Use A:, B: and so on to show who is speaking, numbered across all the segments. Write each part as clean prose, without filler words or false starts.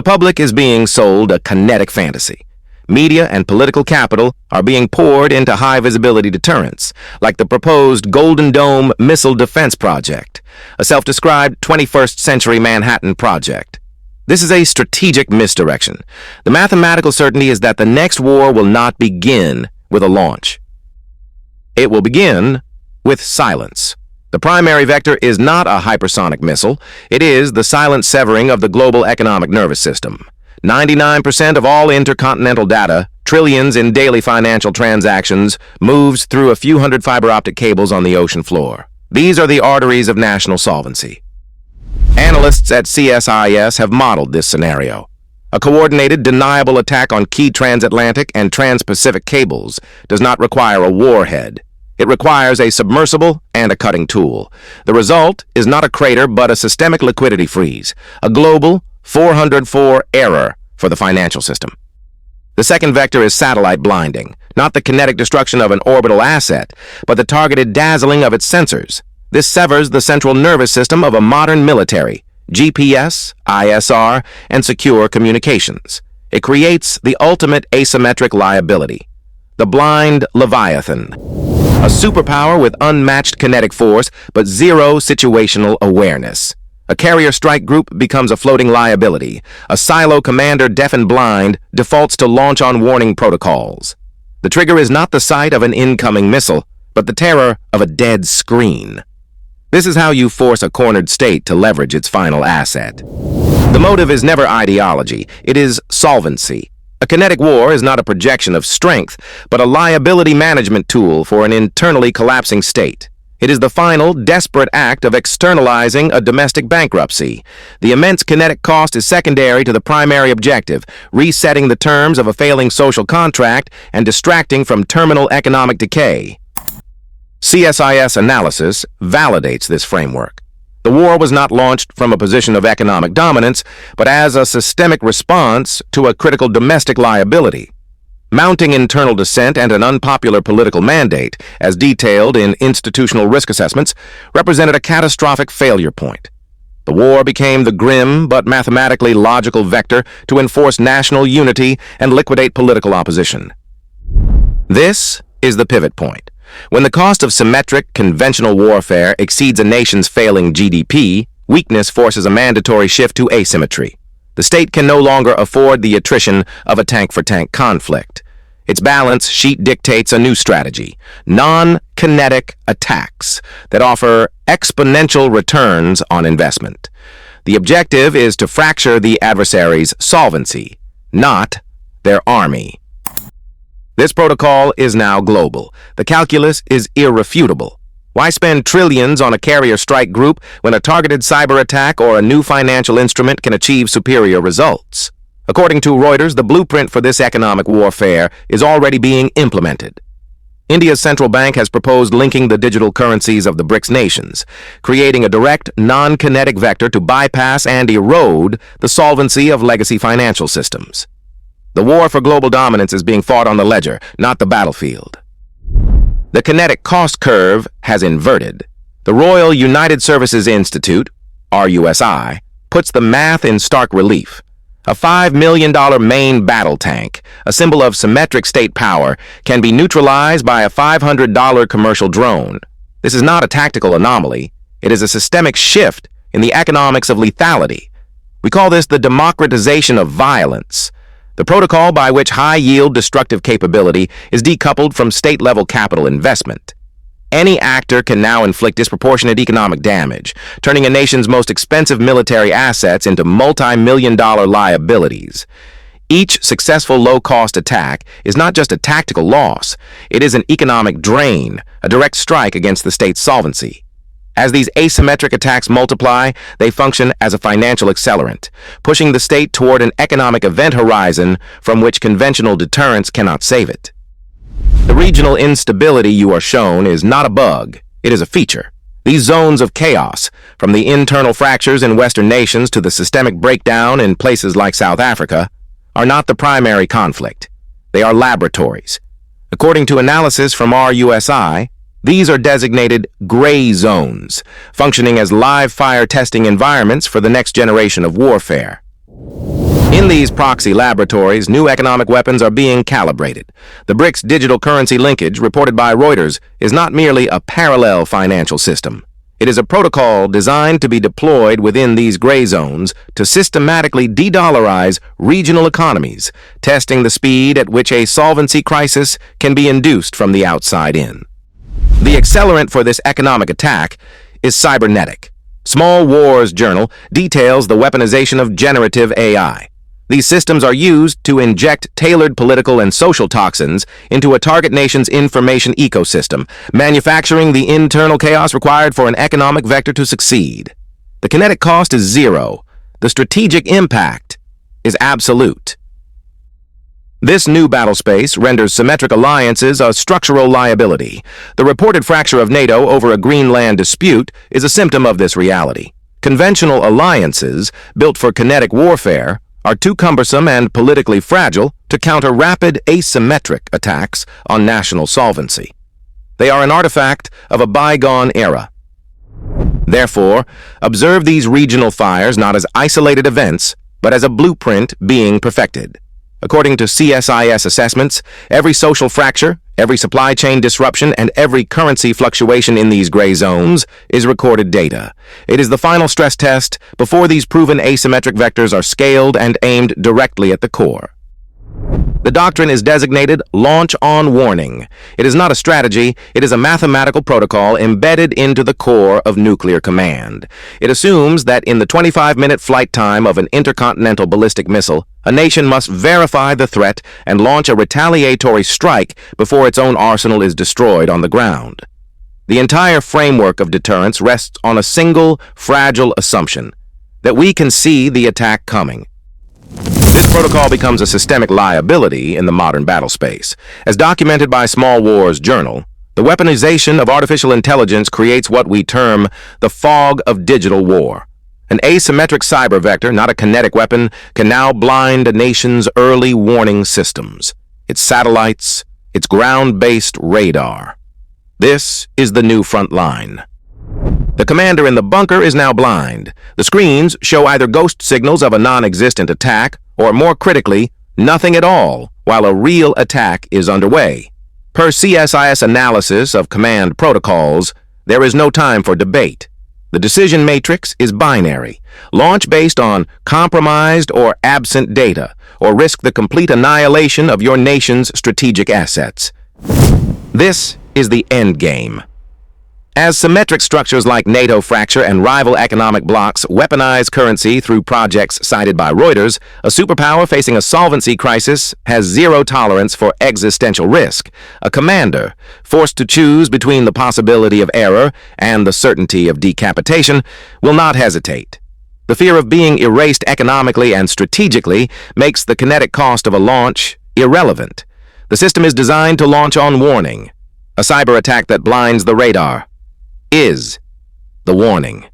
A: public is being sold a kinetic fantasy. Media and political capital are being poured into high-visibility deterrents, like the proposed Golden Dome Missile Defense Project, a self-described 21st century Manhattan project. This is a strategic misdirection. The mathematical certainty is that the next war will not begin with a launch. It will begin with silence. The primary vector is not a hypersonic missile. It is the silent severing of the global economic nervous system. 99% of all intercontinental data, trillions in daily financial transactions, moves through a few hundred fiber optic cables on the ocean floor. These are the arteries of national solvency. Analysts at CSIS have modeled this scenario. A coordinated, deniable attack on key transatlantic and trans-Pacific cables does not require a warhead. It requires a submersible and a cutting tool. The result is not a crater but a systemic liquidity freeze, a global 404 error for the financial system. The second vector is satellite blinding, not the kinetic destruction of an orbital asset, but the targeted dazzling of its sensors. This severs the central nervous system of a modern military, GPS, ISR, and secure communications. It creates the ultimate asymmetric liability, the blind Leviathan, a superpower with unmatched kinetic force but zero situational awareness. A carrier strike group becomes a floating liability. A silo commander, deaf and blind, defaults to launch on warning protocols. The trigger is not the sight of an incoming missile, but the terror of a dead screen. This is how you force a cornered state to leverage its final asset. The motive is never ideology, it is solvency. A kinetic war is not a projection of strength, but a liability management tool for an internally collapsing state. It is the final, desperate act of externalizing a domestic bankruptcy. The immense kinetic cost is secondary to the primary objective, resetting the terms of a failing social contract and distracting from terminal economic decay. CSIS analysis validates this framework. The war was not launched from a position of economic dominance, but as a systemic response to a critical domestic liability. Mounting internal dissent and an unpopular political mandate, as detailed in institutional risk assessments, represented a catastrophic failure point. The war became the grim but mathematically logical vector to enforce national unity and liquidate political opposition. This is the pivot point. When the cost of symmetric, conventional warfare exceeds a nation's failing GDP, weakness forces a mandatory shift to asymmetry. The state can no longer afford the attrition of a tank-for-tank conflict. Its balance sheet dictates a new strategy, non-kinetic attacks that offer exponential returns on investment. The objective is to fracture the adversary's solvency, not their army. This protocol is now global. The calculus is irrefutable. Why spend trillions on a carrier strike group when a targeted cyber attack or a new financial instrument can achieve superior results? According to Reuters, the blueprint for this economic warfare is already being implemented. India's central bank has proposed linking the digital currencies of the BRICS nations, creating a direct, non-kinetic vector to bypass and erode the solvency of legacy financial systems. The war for global dominance is being fought on the ledger, not the battlefield. The kinetic cost curve has inverted. The Royal United Services Institute, RUSI, puts the math in stark relief. A $5 million main battle tank, a symbol of symmetric state power, can be neutralized by a $500 commercial drone. This is not a tactical anomaly. It is a systemic shift in the economics of lethality. We call this the democratization of violence, the protocol by which high-yield destructive capability is decoupled from state-level capital investment. Any actor can now inflict disproportionate economic damage, turning a nation's most expensive military assets into multi-million-dollar liabilities. Each successful low-cost attack is not just a tactical loss, it is an economic drain, a direct strike against the state's solvency. As these asymmetric attacks multiply, they function as a financial accelerant, pushing the state toward an economic event horizon from which conventional deterrence cannot save it. The regional instability you are shown is not a bug, it is a feature. These zones of chaos, from the internal fractures in Western nations to the systemic breakdown in places like South Africa, are not the primary conflict. They are laboratories. According to analysis from RUSI, these are designated gray zones, functioning as live fire testing environments for the next generation of warfare. In Within these proxy laboratories, new economic weapons are being calibrated. The BRICS digital currency linkage, reported by Reuters, is not merely a parallel financial system. It is a protocol designed to be deployed within these gray zones to systematically de-dollarize regional economies, testing the speed at which a solvency crisis can be induced from the outside in. The accelerant for this economic attack is cybernetic. Small Wars Journal details the weaponization of generative AI. These systems are used to inject tailored political and social toxins into a target nation's information ecosystem, manufacturing the internal chaos required for an economic vector to succeed. The kinetic cost is zero. The strategic impact is absolute. This new battle space renders symmetric alliances a structural liability. The reported fracture of NATO over a Greenland dispute is a symptom of this reality. Conventional alliances, built for kinetic warfare, are too cumbersome and politically fragile to counter rapid asymmetric attacks on national solvency. They are an artifact of a bygone era. Therefore, observe these regional fires not as isolated events, but as a blueprint being perfected. According to CSIS assessments, every social fracture, every supply chain disruption, and every currency fluctuation in these gray zones is recorded data. It is the final stress test before these proven asymmetric vectors are scaled and aimed directly at the core. The doctrine is designated Launch on Warning. It is not a strategy, it is a mathematical protocol embedded into the core of nuclear command. It assumes that in the 25-minute flight time of an intercontinental ballistic missile, a nation must verify the threat and launch a retaliatory strike before its own arsenal is destroyed on the ground. The entire framework of deterrence rests on a single, fragile assumption, that we can see the attack coming. This protocol becomes a systemic liability in the modern battle space. As documented by Small Wars Journal, the weaponization of artificial intelligence creates what we term the fog of digital war. An asymmetric cyber vector, not a kinetic weapon, can now blind a nation's early warning systems, its satellites, its ground-based radar. This is the new front line. The commander in the bunker is now blind. The screens show either ghost signals of a non-existent attack, or more critically, nothing at all, while a real attack is underway. Per CSIS analysis of command protocols, there is no time for debate. The decision matrix is binary. Launch based on compromised or absent data, or risk the complete annihilation of your nation's strategic assets. This is the end game. As symmetric structures like NATO fracture and rival economic blocs weaponize currency through projects cited by Reuters, a superpower facing a solvency crisis has zero tolerance for existential risk. A commander, forced to choose between the possibility of error and the certainty of decapitation, will not hesitate. The fear of being erased economically and strategically makes the kinetic cost of a launch irrelevant. The system is designed to launch on warning. A cyber attack that blinds the radar is the warning.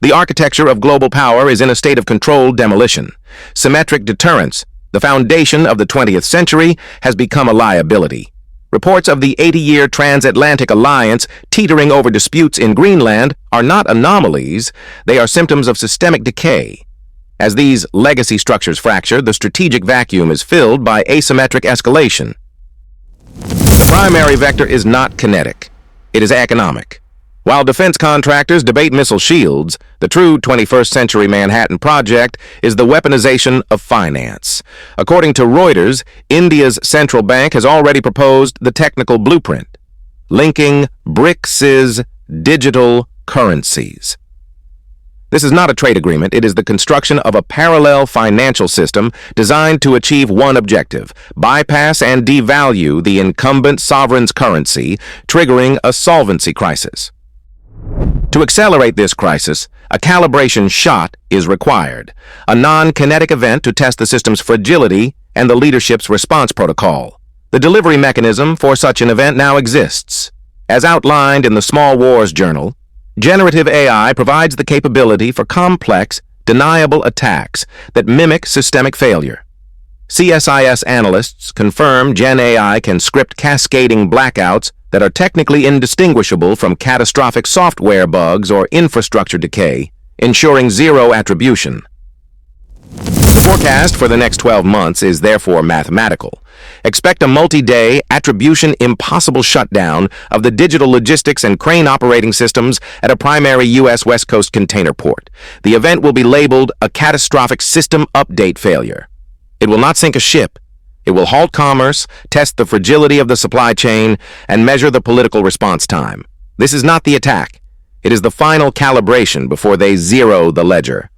A: The architecture of global power is in a state of controlled demolition. Symmetric deterrence, the foundation of the 20th century, has become a liability. Reports of the 80-year transatlantic alliance teetering over disputes in Greenland are not anomalies, they are symptoms of systemic decay. As these legacy structures fracture, the strategic vacuum is filled by asymmetric escalation. The primary vector is not kinetic, it is economic. While defense contractors debate missile shields, the true 21st century Manhattan Project is the weaponization of finance. According to Reuters, India's central bank has already proposed the technical blueprint, linking BRICS's digital currencies. This is not a trade agreement, it is the construction of a parallel financial system designed to achieve one objective: bypass and devalue the incumbent sovereign's currency, triggering a solvency crisis. To accelerate this crisis, a calibration shot is required, a non-kinetic event to test the system's fragility and the leadership's response protocol. The delivery mechanism for such an event now exists. As outlined in the Small Wars Journal, generative AI provides the capability for complex, deniable attacks that mimic systemic failure. CSIS analysts confirm Gen AI can script cascading blackouts that are technically indistinguishable from catastrophic software bugs or infrastructure decay, ensuring zero attribution. The Forecast for the next 12 months is therefore mathematical. Expect a multi-day, attribution-impossible shutdown of the digital logistics and crane operating systems at a primary U.S. West Coast container port. The event will be labeled a catastrophic system update failure. It will not sink a ship. It will halt commerce, test the fragility of the supply chain, and measure the political response time. This is not the attack. It is the final calibration before they zero the ledger.